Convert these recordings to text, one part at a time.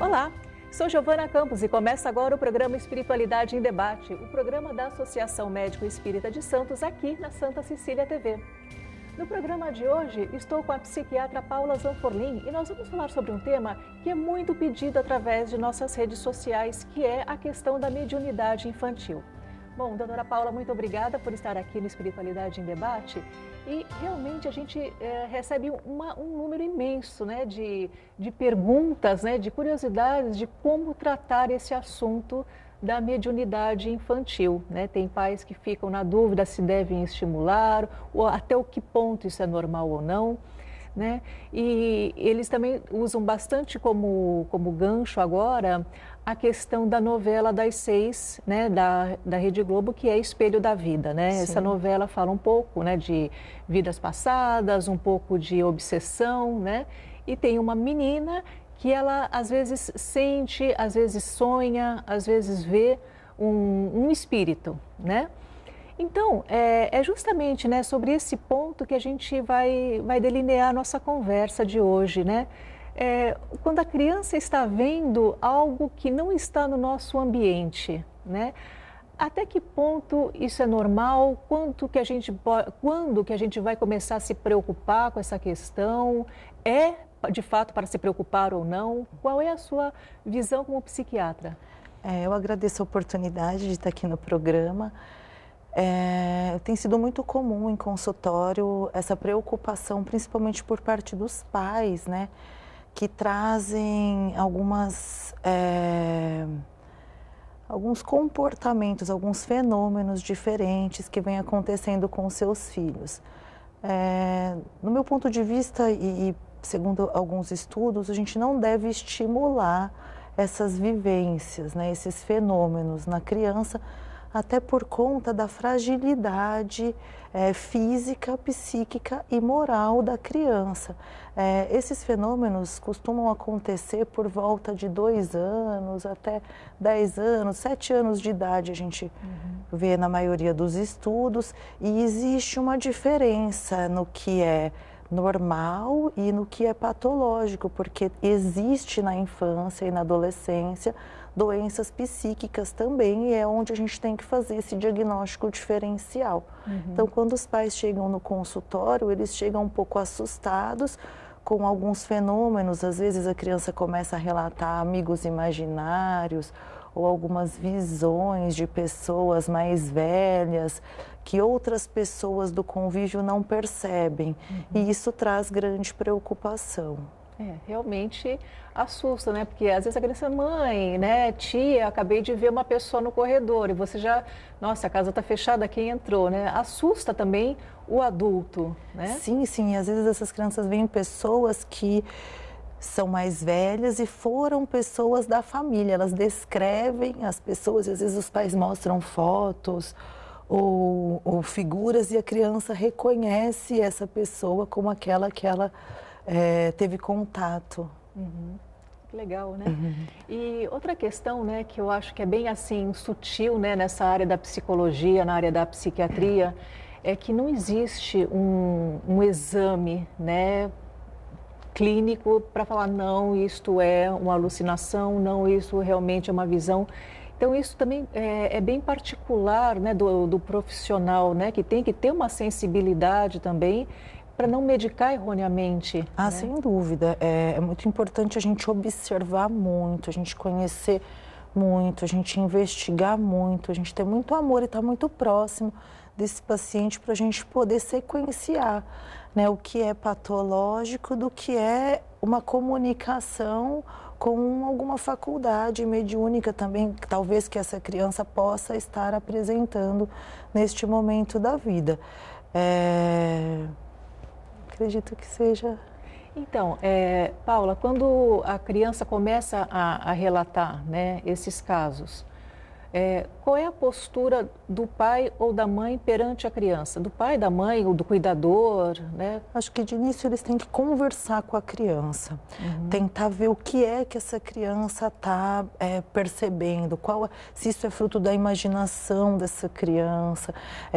Olá, sou Giovana Campos e começa agora o programa Espiritualidade em Debate, o programa da Associação Médico Espírita de Santos aqui na Santa Cecília TV. No programa de hoje, estou com a psiquiatra Paula Zanforlin e nós vamos falar sobre um tema que é muito pedido através de nossas redes sociais, que é a questão da mediunidade infantil. Bom, doutora Paula, muito obrigada por estar aqui no Espiritualidade em Debate. E realmente a gente recebe um número imenso, né, de perguntas, né, de curiosidades de como tratar esse assunto da mediunidade infantil, né? Tem pais que ficam na dúvida se devem estimular, ou até o que ponto isso é normal ou não, né? E eles também usam bastante como gancho agora a questão da novela das 6, né, da Rede Globo, que é Espelho da Vida, né? Sim. Essa novela fala um pouco, né, de vidas passadas, um pouco de obsessão, né? E tem uma menina que ela às vezes sente, às vezes sonha, às vezes vê um espírito, né? Então, é justamente, né, sobre esse ponto que a gente vai delinear a nossa conversa de hoje, né? Quando a criança está vendo algo que não está no nosso ambiente, né? Até que ponto isso é normal? Quando que a gente vai começar a se preocupar com essa questão? É de fato para se preocupar ou não? Qual é a sua visão como psiquiatra? Eu agradeço a oportunidade de estar aqui no programa. Tem sido muito comum em consultório essa preocupação, principalmente por parte dos pais, né? Que trazem alguns comportamentos, alguns fenômenos diferentes que vêm acontecendo com seus filhos. No meu ponto de vista e segundo alguns estudos, a gente não deve estimular essas vivências, né, esses fenômenos na criança, até por conta da fragilidade física, psíquica e moral da criança. Esses fenômenos costumam acontecer por volta de 2 anos até 10 anos, 7 anos de idade, a gente vê na maioria dos estudos, e existe uma diferença no que é normal e no que é patológico, porque existe na infância e na adolescência doenças psíquicas também, e é onde a gente tem que fazer esse diagnóstico diferencial. Então, quando os pais chegam no consultório, eles chegam um pouco assustados com alguns fenômenos. Às vezes a criança começa a relatar amigos imaginários ou algumas visões de pessoas mais velhas que outras pessoas do convívio não percebem. E isso traz grande preocupação. Realmente assusta, né? Porque às vezes a criança, mãe, né? Tia, acabei de ver uma pessoa no corredor e você já, nossa, a casa está fechada, quem entrou, né? Assusta também o adulto, né? Sim, sim. Às vezes essas crianças veem pessoas que são mais velhas e foram pessoas da família. Elas descrevem as pessoas, e às vezes os pais mostram fotos ou figuras e a criança reconhece essa pessoa como aquela que ela teve contato. Que legal, né? E outra questão, né, que eu acho que é bem assim sutil, né, nessa área da psicologia, na área da psiquiatria, é que não existe um exame, né, clínico para falar não, isto é uma alucinação, não, isso realmente é uma visão. Então isso também é bem particular, né, do profissional, né, que tem que ter uma sensibilidade também para não medicar erroneamente. Ah, né? Sem dúvida. É muito importante a gente observar muito, a gente conhecer muito, a gente investigar muito, a gente ter muito amor e estar muito próximo desse paciente para a gente poder sequenciar, né, o que é patológico do que é uma comunicação com alguma faculdade mediúnica também, talvez que essa criança possa estar apresentando neste momento da vida. Acredito que seja. Então, Paula, quando a criança começa a relatar, né, esses casos, qual é a postura do pai ou da mãe perante a criança? Do pai, da mãe ou do cuidador, né? Acho que de início eles têm que conversar com a criança, tentar ver o que é que essa criança está percebendo, se isso é fruto da imaginação dessa criança,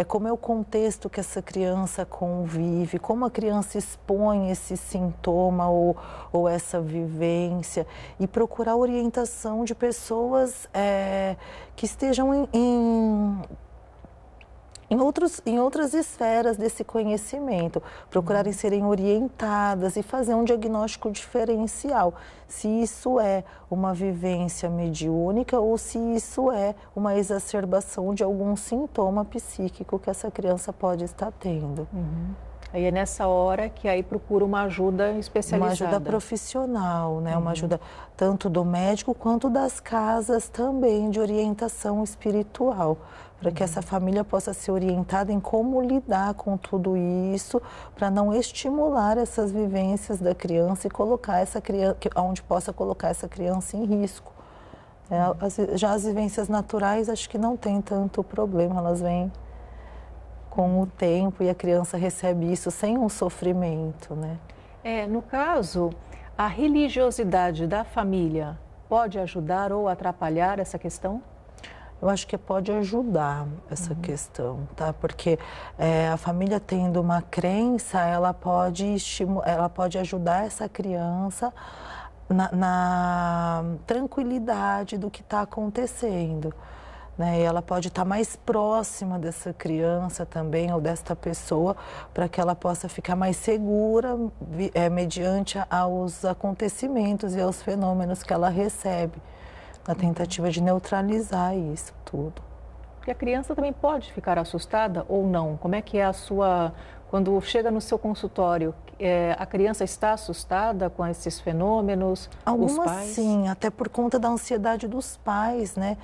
como é o contexto que essa criança convive, como a criança expõe esse sintoma ou essa vivência, e procurar orientação de pessoas que estejam em outras esferas desse conhecimento, procurarem serem orientadas e fazer um diagnóstico diferencial, se isso é uma vivência mediúnica ou se isso é uma exacerbação de algum sintoma psíquico que essa criança pode estar tendo. Aí é nessa hora que aí procura uma ajuda especializada. Uma ajuda profissional, né? Uma ajuda tanto do médico quanto das casas também de orientação espiritual, para que essa família possa ser orientada em como lidar com tudo isso, para não estimular essas vivências da criança e colocar essa criança, onde possa colocar essa criança em risco. Já as vivências naturais acho que não tem tanto problema, elas vêm com o tempo e a criança recebe isso sem um sofrimento, né? No caso, a religiosidade da família pode ajudar ou atrapalhar essa questão? Eu acho que pode ajudar essa questão, tá? Porque a família tendo uma crença, ela pode ajudar essa criança na tranquilidade do que está acontecendo. Né? E ela pode estar mais próxima dessa criança também, ou desta pessoa, para que ela possa ficar mais segura mediante aos acontecimentos e aos fenômenos que ela recebe, na tentativa de neutralizar isso tudo. Porque a criança também pode ficar assustada ou não? Como é que é a sua... Quando chega no seu consultório, a criança está assustada com esses fenômenos? Algumas sim, até por conta da ansiedade dos pais, né?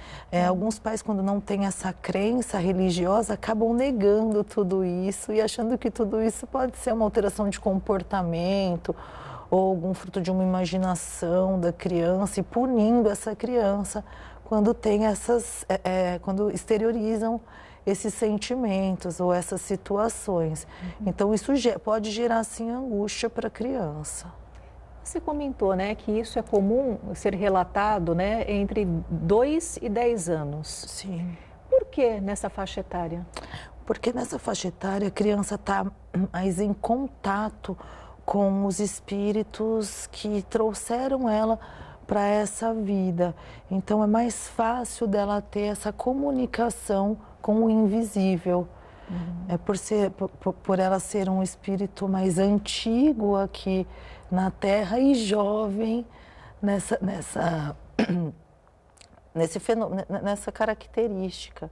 Alguns pais, quando não têm essa crença religiosa, acabam negando tudo isso e achando que tudo isso pode ser uma alteração de comportamento ou algum fruto de uma imaginação da criança e punindo essa criança quando tem quando exteriorizam esses sentimentos ou essas situações. Então, isso pode gerar, sim, angústia para a criança. Você comentou, né, que isso é comum ser relatado, né, entre 2 e 10 anos. Sim. Por que nessa faixa etária? Porque nessa faixa etária a criança está mais em contato com os espíritos que trouxeram ela para essa vida. Então, é mais fácil dela ter essa comunicação com o invisível. Por ela ser um espírito mais antigo aqui na Terra e jovem nesse fenômeno, nessa característica.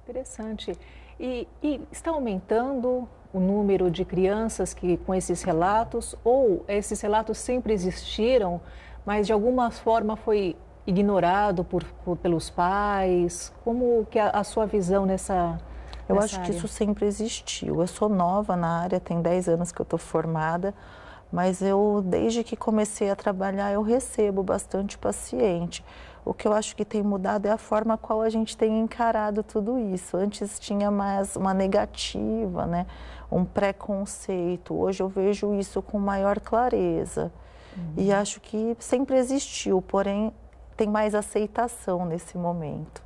Interessante. E está aumentando o número de crianças com esses relatos, ou esses relatos sempre existiram, mas de alguma forma foi ignorado pelos pais? Como que é a sua visão nessa Eu acho área? que isso sempre existiu. Eu sou nova na área, tem 10 anos que eu estou formada, mas desde que comecei a trabalhar, eu recebo bastante paciente. O que eu acho que tem mudado é a forma qual a gente tem encarado tudo isso. Antes tinha mais uma negativa, né? Um preconceito. Hoje eu vejo isso com maior clareza. E acho que sempre existiu, porém tem mais aceitação nesse momento.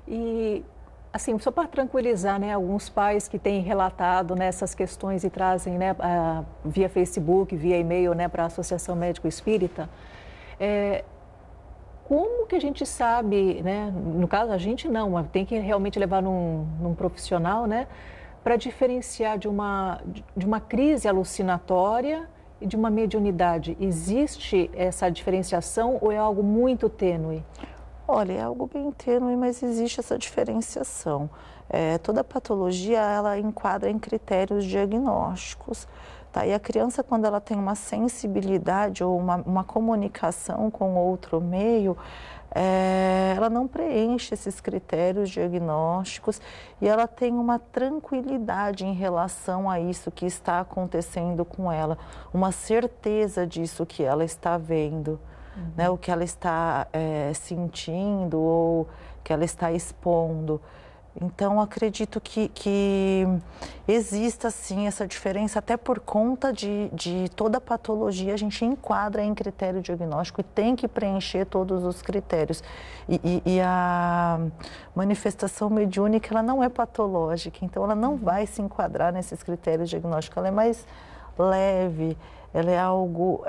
E, assim, só para tranquilizar, né, alguns pais que têm relatado nessas questões e trazem, né, via Facebook, via e-mail, né, para a Associação Médico Espírita, como que a gente sabe, né, no caso a gente não, mas tem que realmente levar num profissional, né, para diferenciar de uma crise alucinatória e de uma mediunidade? Existe essa diferenciação ou é algo muito tênue? Olha, é algo bem tênue, mas existe essa diferenciação. Toda patologia, ela enquadra em critérios diagnósticos. Tá? E a criança, quando ela tem uma sensibilidade ou uma comunicação com outro meio, ela não preenche esses critérios diagnósticos e ela tem uma tranquilidade em relação a isso que está acontecendo com ela, uma certeza disso que ela está vendo. né, o que ela está sentindo ou que ela está expondo. Então, acredito que exista, sim, essa diferença, até por conta de toda a patologia, a gente enquadra em critério diagnóstico e tem que preencher todos os critérios. E a manifestação mediúnica, ela não é patológica, então ela não vai se enquadrar nesses critérios diagnósticos, ela é mais leve, ela é algo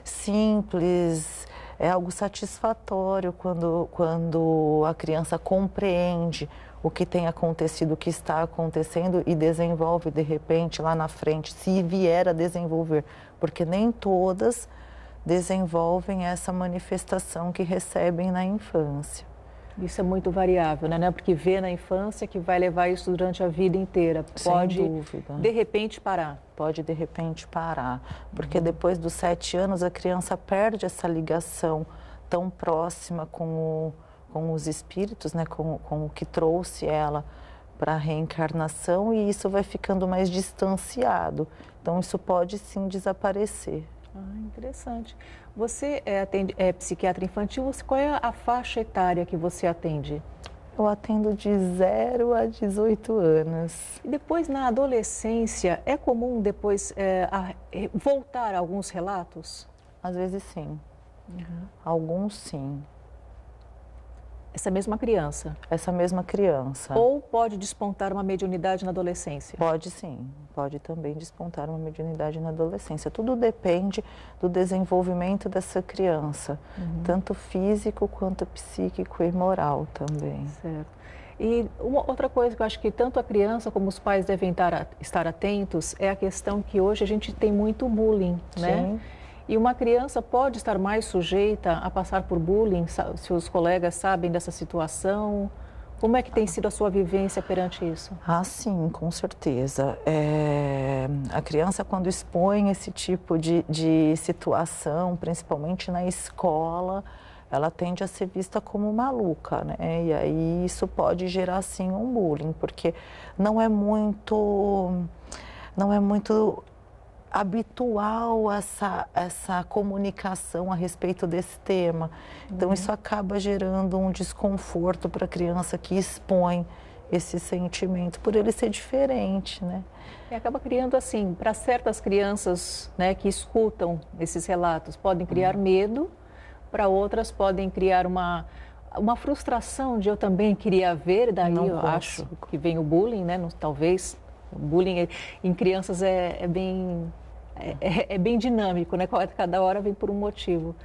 simples, é algo satisfatório quando a criança compreende o que tem acontecido, o que está acontecendo e desenvolve de repente lá na frente, se vier a desenvolver, porque nem todas desenvolvem essa manifestação que recebem na infância. Isso é muito variável, né? Porque vê na infância que vai levar isso durante a vida inteira. Pode, sem dúvida, de repente, parar. Pode, de repente, parar. Porque depois dos 7 anos, a criança perde essa ligação tão próxima com os espíritos, né? Com o que trouxe ela para a reencarnação, e isso vai ficando mais distanciado. Então, isso pode, sim, desaparecer. Interessante. Você é psiquiatra infantil, qual é a faixa etária que você atende? Eu atendo de 0 a 18 anos. E depois, na adolescência, é comum depois voltar a alguns relatos? Às vezes, sim. Alguns, sim. Essa mesma criança? Essa mesma criança. Ou pode despontar uma mediunidade na adolescência? Pode, sim. Pode também despontar uma mediunidade na adolescência. Tudo depende do desenvolvimento dessa criança, tanto físico quanto psíquico e moral também. Certo. E uma outra coisa que eu acho que tanto a criança como os pais devem estar atentos é a questão que hoje a gente tem muito bullying, né? Sim. E uma criança pode estar mais sujeita a passar por bullying, se os colegas sabem dessa situação. Como é que tem sido a sua vivência perante isso? Sim, com certeza. A criança, quando expõe esse tipo de situação, principalmente na escola, ela tende a ser vista como maluca, né? E aí isso pode gerar, sim, um bullying, porque não é muito habitual essa comunicação a respeito desse tema. Então, isso acaba gerando um desconforto para a criança que expõe esse sentimento, por ele ser diferente, né? E acaba criando, assim, para certas crianças, né, que escutam esses relatos, podem criar medo, para outras podem criar uma frustração de eu também queria ver, daí eu acho que vem o bullying, né? Talvez o bullying em crianças é bem dinâmico, né? Cada hora vem por um motivo.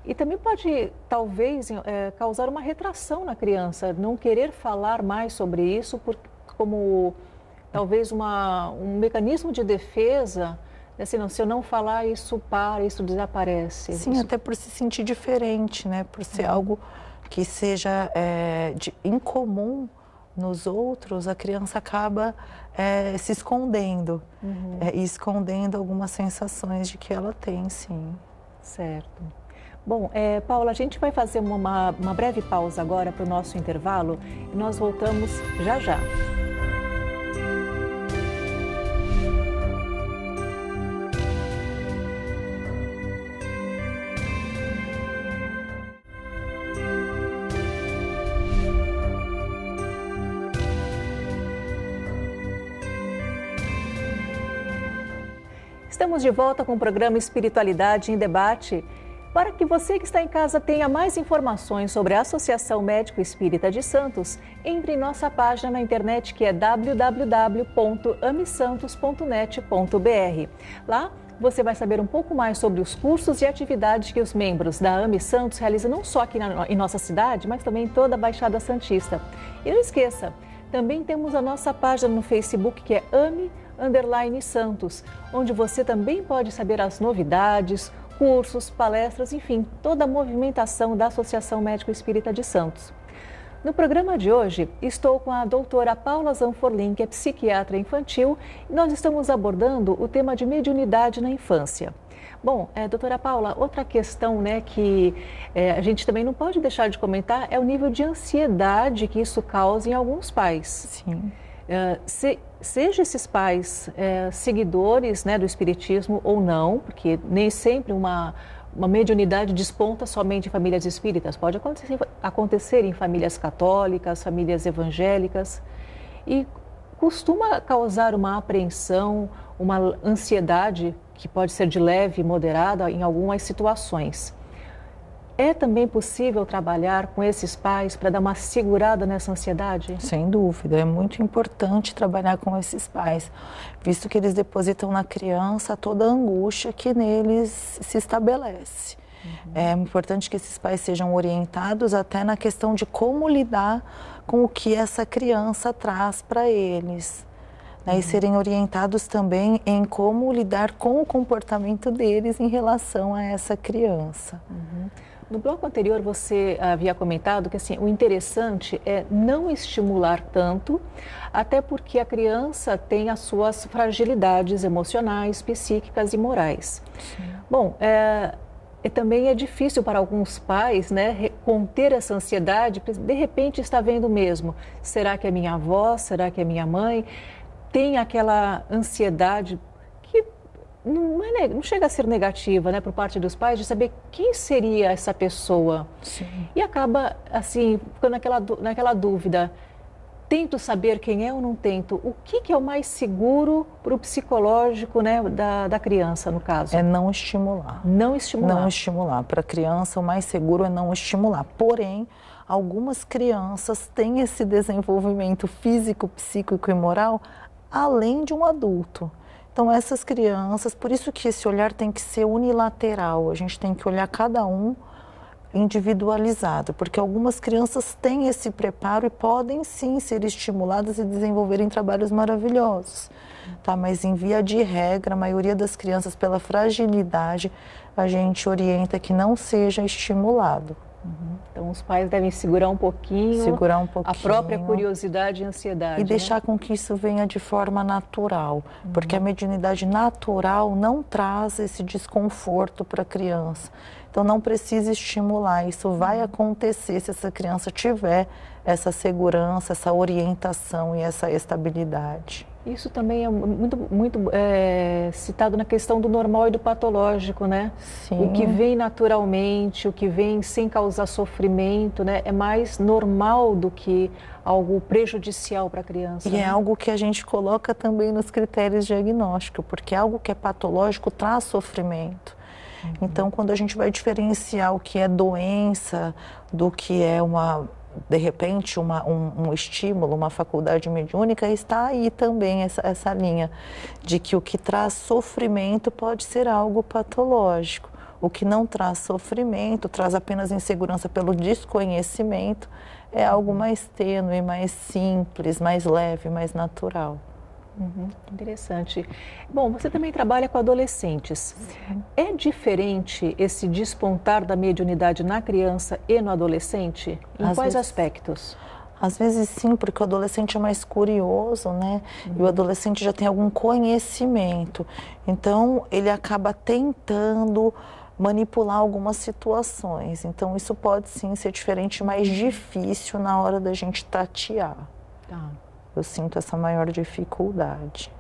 E também pode, talvez, causar uma retração na criança, não querer falar mais sobre isso, como talvez um mecanismo de defesa, assim, não, se eu não falar, isso para, isso desaparece. Sim, isso... até por se sentir diferente, né? Por ser algo que seja incomum nos outros, a criança acaba se escondendo, e escondendo algumas sensações de que ela tem, sim. Certo. Bom, Paula, a gente vai fazer uma breve pausa agora para o nosso intervalo e nós voltamos já já. Estamos de volta com o programa Espiritualidade em Debate. Para que você que está em casa tenha mais informações sobre a Associação Médico Espírita de Santos, entre em nossa página na internet que é www.amisantos.net.br. Lá você vai saber um pouco mais sobre os cursos e atividades que os membros da AMI Santos realizam não só aqui em nossa cidade, mas também em toda a Baixada Santista. E não esqueça, também temos a nossa página no Facebook que é AMI_Santos, onde você também pode saber as novidades, cursos, palestras, enfim, toda a movimentação da Associação Médico Espírita de Santos. No programa de hoje, estou com a doutora Paula Zanforlin, que é psiquiatra infantil, e nós estamos abordando o tema de mediunidade na infância. Bom, doutora Paula, outra questão, né, que a gente também não pode deixar de comentar é o nível de ansiedade que isso causa em alguns pais. Sim. Seja esses pais seguidores, né, do espiritismo ou não, porque nem sempre uma uma mediunidade desponta somente em famílias espíritas, pode acontecer em famílias católicas, famílias evangélicas, e costuma causar uma apreensão, uma ansiedade, que pode ser de leve e moderada em algumas situações. É também possível trabalhar com esses pais para dar uma segurada nessa ansiedade? Sem dúvida, é muito importante trabalhar com esses pais, visto que eles depositam na criança toda a angústia que neles se estabelece. É importante que esses pais sejam orientados até na questão de como lidar com o que essa criança traz para eles. E serem orientados também em como lidar com o comportamento deles em relação a essa criança. No bloco anterior você havia comentado que assim, o interessante é não estimular tanto, até porque a criança tem as suas fragilidades emocionais, psíquicas e morais. Sim. Bom, também é difícil para alguns pais, né, conter essa ansiedade, de repente está vendo mesmo, será que é minha avó, será que é minha mãe? Tem aquela ansiedade que não chega a ser negativa, né, por parte dos pais, de saber quem seria essa pessoa. Sim. E acaba, assim, ficando naquela dúvida, tento saber quem é ou não tento? O que é o mais seguro para o psicológico, né, da criança, no caso? É não estimular. Não estimular. Não estimular. Para a criança, o mais seguro é não estimular. Porém, algumas crianças têm esse desenvolvimento físico, psíquico e moral além de um adulto. Então, essas crianças, por isso que esse olhar tem que ser unilateral, a gente tem que olhar cada um individualizado, porque algumas crianças têm esse preparo e podem sim ser estimuladas e desenvolverem trabalhos maravilhosos, tá? Mas em via de regra, a maioria das crianças, pela fragilidade, a gente orienta que não seja estimulado. Então, os pais devem segurar um pouquinho a própria curiosidade e ansiedade. E deixar com que isso venha de forma natural, porque a mediunidade natural não traz esse desconforto para a criança. Então, não precisa estimular, isso vai acontecer se essa criança tiver essa segurança, essa orientação e essa estabilidade. Isso também é muito citado na questão do normal e do patológico, né? Sim. O que vem naturalmente, o que vem sem causar sofrimento, né? É mais normal do que algo prejudicial para a criança. E é algo que a gente coloca também nos critérios diagnósticos, porque algo que é patológico traz sofrimento. Então, quando a gente vai diferenciar o que é doença do que é de repente, um estímulo, uma faculdade mediúnica, está aí também essa linha de que o que traz sofrimento pode ser algo patológico. O que não traz sofrimento, traz apenas insegurança pelo desconhecimento, é algo mais tênue, mais simples, mais leve, mais natural. Interessante. Bom, você também trabalha com adolescentes. Sim. É diferente esse despontar da mediunidade na criança e no adolescente? Em quais aspectos? Às vezes sim, porque o adolescente é mais curioso, né? E o adolescente já tem algum conhecimento. Então, ele acaba tentando manipular algumas situações. Então, isso pode sim ser diferente, mais difícil na hora da gente tatear. Tá. Eu sinto essa maior dificuldade.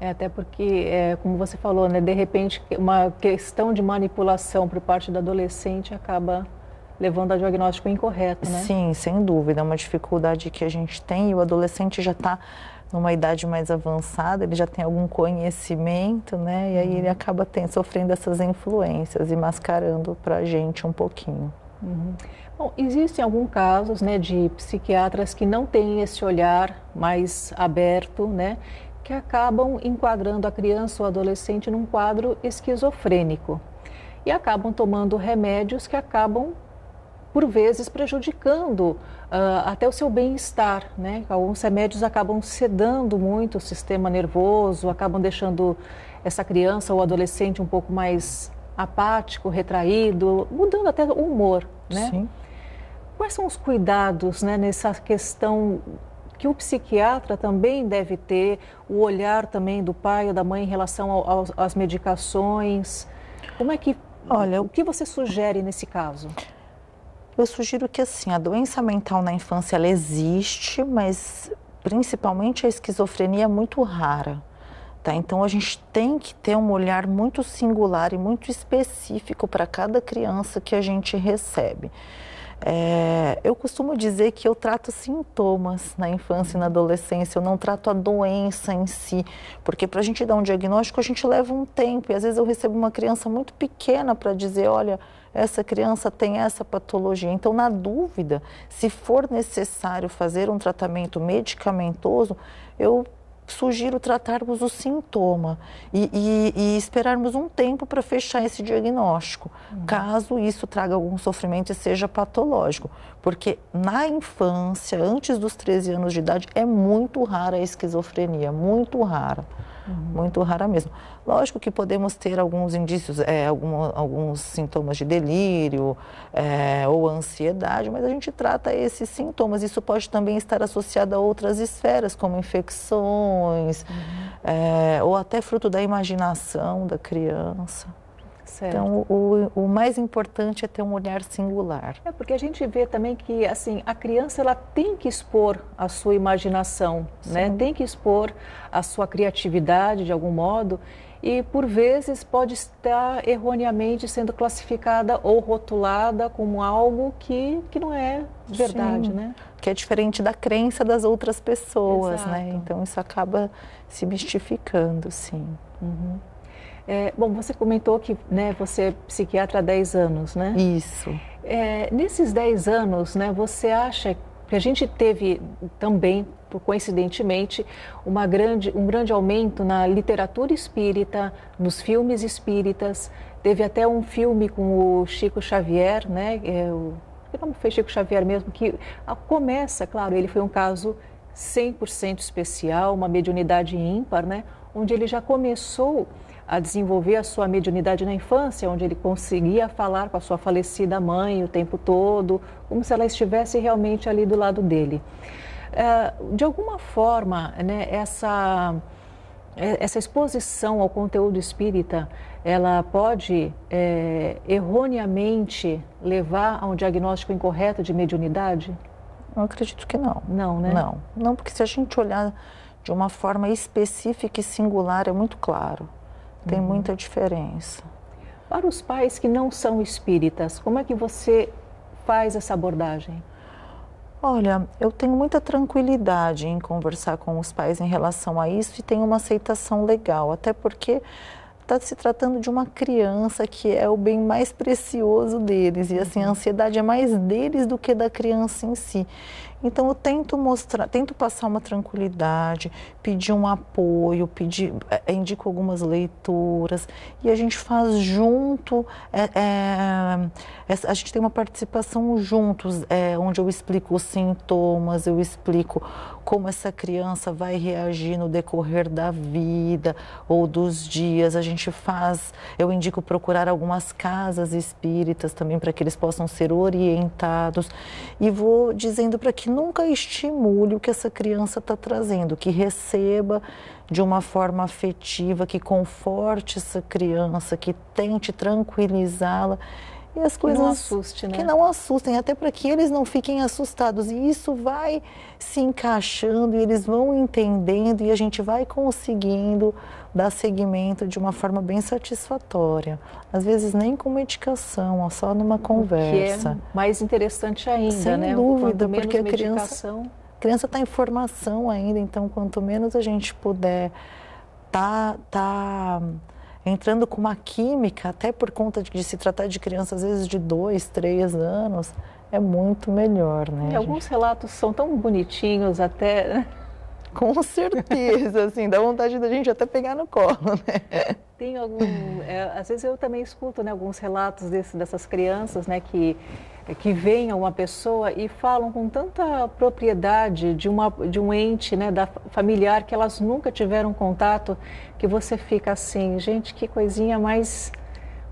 Até porque, como você falou, né, de repente uma questão de manipulação por parte do adolescente acaba levando a diagnóstico incorreto, né? Sim, sem dúvida, é uma dificuldade que a gente tem e o adolescente já está numa idade mais avançada, ele já tem algum conhecimento, né? E aí ele acaba sofrendo essas influências e mascarando para a gente um pouquinho. Bom, existem alguns casos, né, de psiquiatras que não têm esse olhar mais aberto, né, que acabam enquadrando a criança ou adolescente num quadro esquizofrênico e acabam tomando remédios que acabam, por vezes, prejudicando até o seu bem-estar, né? Alguns remédios acabam sedando muito o sistema nervoso, acabam deixando essa criança ou adolescente um pouco mais apático, retraído, mudando até o humor, né? Sim. Quais são os cuidados, né, nessa questão que o psiquiatra também deve ter, o olhar também do pai ou da mãe em relação às medicações? Como é que, o que você sugere nesse caso? Eu sugiro que assim, a doença mental na infância ela existe, mas principalmente a esquizofrenia é muito rara. Tá? Então, a gente tem que ter um olhar muito singular e muito específico para cada criança que a gente recebe. Eu costumo dizer que eu trato sintomas na infância e na adolescência, eu não trato a doença em si, porque para a gente dar um diagnóstico a gente leva um tempo, e às vezes eu recebo uma criança muito pequena para dizer, olha, essa criança tem essa patologia. Então, na dúvida, se for necessário fazer um tratamento medicamentoso, eu sugiro tratarmos o sintoma e esperarmos um tempo para fechar esse diagnóstico, caso isso traga algum sofrimento e seja patológico. Porque na infância, antes dos 13 anos de idade, é muito rara a esquizofrenia, muito rara. Muito rara mesmo. Lógico que podemos ter alguns indícios, alguns sintomas de delírio ou ansiedade, mas a gente trata esses sintomas. Isso pode também estar associado a outras esferas, como infecções, ou até fruto da imaginação da criança. Certo. Então, o mais importante é ter um olhar singular. Porque a gente vê também que assim, a criança ela tem que expor a sua imaginação, né? Tem que expor a sua criatividade de algum modo e por vezes pode estar erroneamente sendo classificada ou rotulada como algo que não é verdade, né? Que é diferente da crença das outras pessoas, Exato. né? Então isso acaba se mistificando, sim. Bom, você comentou que você é psiquiatra há 10 anos, né? Isso. Nesses 10 anos, né, você acha que a gente teve também, coincidentemente, um grande aumento na literatura espírita, nos filmes espíritas, teve até um filme com o Chico Xavier, né? Que nome foi Chico Xavier mesmo, que começa, claro, ele foi um caso 100% especial, uma mediunidade ímpar, né? Onde ele já começou a desenvolver a sua mediunidade na infância, onde ele conseguia falar com a sua falecida mãe o tempo todo, como se ela estivesse realmente ali do lado dele. De alguma forma, né, essa exposição ao conteúdo espírita, ela pode erroneamente levar a um diagnóstico incorreto de mediunidade? Eu acredito que não. Não, né? Não, porque se a gente olhar de uma forma específica e singular, é muito claro. Tem muita diferença. Para os pais que não são espíritas, como é que você faz essa abordagem? Olha, eu tenho muita tranquilidade em conversar com os pais em relação a isso e tenho uma aceitação legal, até porque está se tratando de uma criança que é o bem mais precioso deles e assim a ansiedade é mais deles do que da criança em si. Então eu tento passar uma tranquilidade, pedir um apoio, indico algumas leituras e a gente faz junto, a gente tem uma participação juntos, onde eu explico os sintomas, eu explico como essa criança vai reagir no decorrer da vida ou dos dias. Eu indico procurar algumas casas espíritas também para que eles possam ser orientados e vou dizendo para que nunca estimule o que essa criança está trazendo, que receba de uma forma afetiva, que conforte essa criança, que tente tranquilizá-la. E as coisas que não assuste, né? Que não assustem, até para que eles não fiquem assustados. E isso vai se encaixando e eles vão entendendo e a gente vai conseguindo dar seguimento de uma forma bem satisfatória. Às vezes nem com medicação, só numa conversa. Que é mais interessante ainda, Sem né? dúvida, Quanto porque a medicação... criança está em formação ainda, então quanto menos a gente puder tá entrando com uma química, até por conta de se tratar de criança, às vezes de 2, 3 anos, é muito melhor, né? E alguns relatos são tão bonitinhos até... Com certeza, assim, dá vontade da gente até pegar no colo, né? Tem às vezes eu também escuto, né, alguns relatos dessas crianças, né, que veem a uma pessoa e falam com tanta propriedade de um ente, né, familiar que elas nunca tiveram contato, que você fica assim, gente, que coisinha mais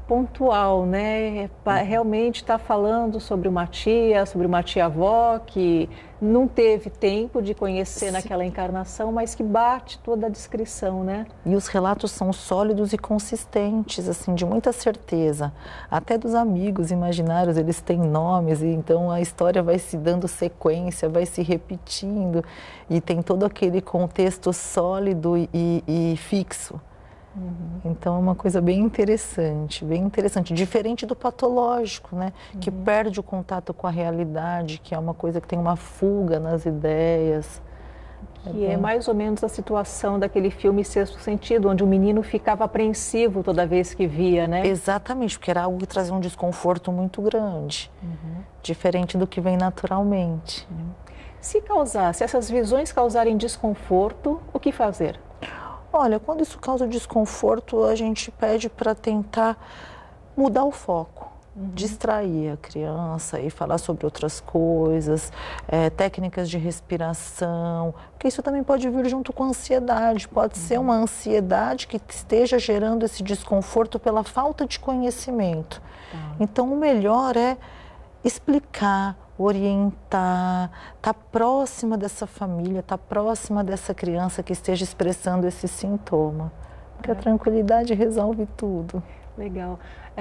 pontual, né? Realmente está falando sobre uma tia-avó que não teve tempo de conhecer naquela encarnação, mas que bate toda a descrição, né? E os relatos são sólidos e consistentes, assim, de muita certeza. Até dos amigos imaginários, eles têm nomes, e então a história vai se dando sequência, vai se repetindo, e tem todo aquele contexto sólido e fixo. Então é uma coisa bem interessante, diferente do patológico, né? Que perde o contato com a realidade, que é uma coisa que tem uma fuga nas ideias. Que é mais ou menos a situação daquele filme Sexto Sentido, onde o menino ficava apreensivo toda vez que via, né? Exatamente, porque era algo que trazia um desconforto muito grande, diferente do que vem naturalmente. Se essas visões causarem desconforto, o que fazer? Olha, quando isso causa desconforto, a gente pede para tentar mudar o foco, distrair a criança e falar sobre outras coisas, técnicas de respiração, porque isso também pode vir junto com a ansiedade, pode ser uma ansiedade que esteja gerando esse desconforto pela falta de conhecimento. Então, o melhor é explicar, orientar, estar próxima dessa família, estar próxima dessa criança que esteja expressando esse sintoma. Porque a tranquilidade resolve tudo. Legal.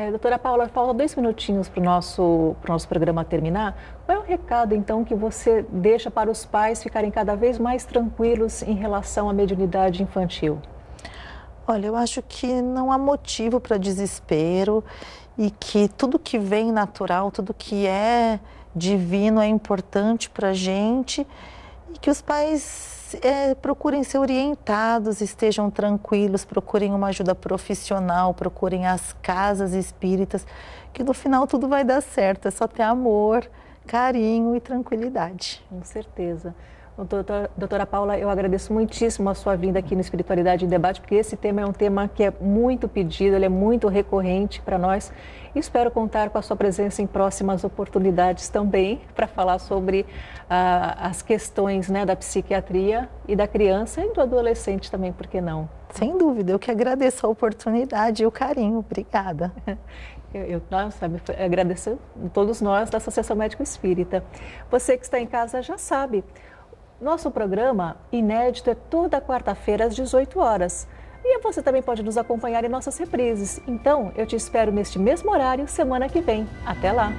Doutora Paula, falta 2 minutinhos para o nosso programa terminar. Qual é o recado, então, que você deixa para os pais ficarem cada vez mais tranquilos em relação à mediunidade infantil? Olha, eu acho que não há motivo para desespero e que tudo que vem natural, tudo que é divino é importante para a gente e que os pais procurem ser orientados, estejam tranquilos, procurem uma ajuda profissional, procurem as casas espíritas, que no final tudo vai dar certo, é só ter amor, carinho e tranquilidade. Com certeza. Doutora Paula, eu agradeço muitíssimo a sua vinda aqui no Espiritualidade em Debate, porque esse tema é um tema que é muito pedido, ele é muito recorrente para nós. Espero contar com a sua presença em próximas oportunidades também, para falar sobre as questões, né, da psiquiatria e da criança e do adolescente também, por que não? Sem dúvida, eu que agradeço a oportunidade e o carinho. Obrigada. Agradeço a todos nós da Associação Médico Espírita. Você que está em casa já sabe. Nosso programa inédito é toda quarta-feira às 18 horas. E você também pode nos acompanhar em nossas reprises. Então, eu te espero neste mesmo horário semana que vem. Até lá!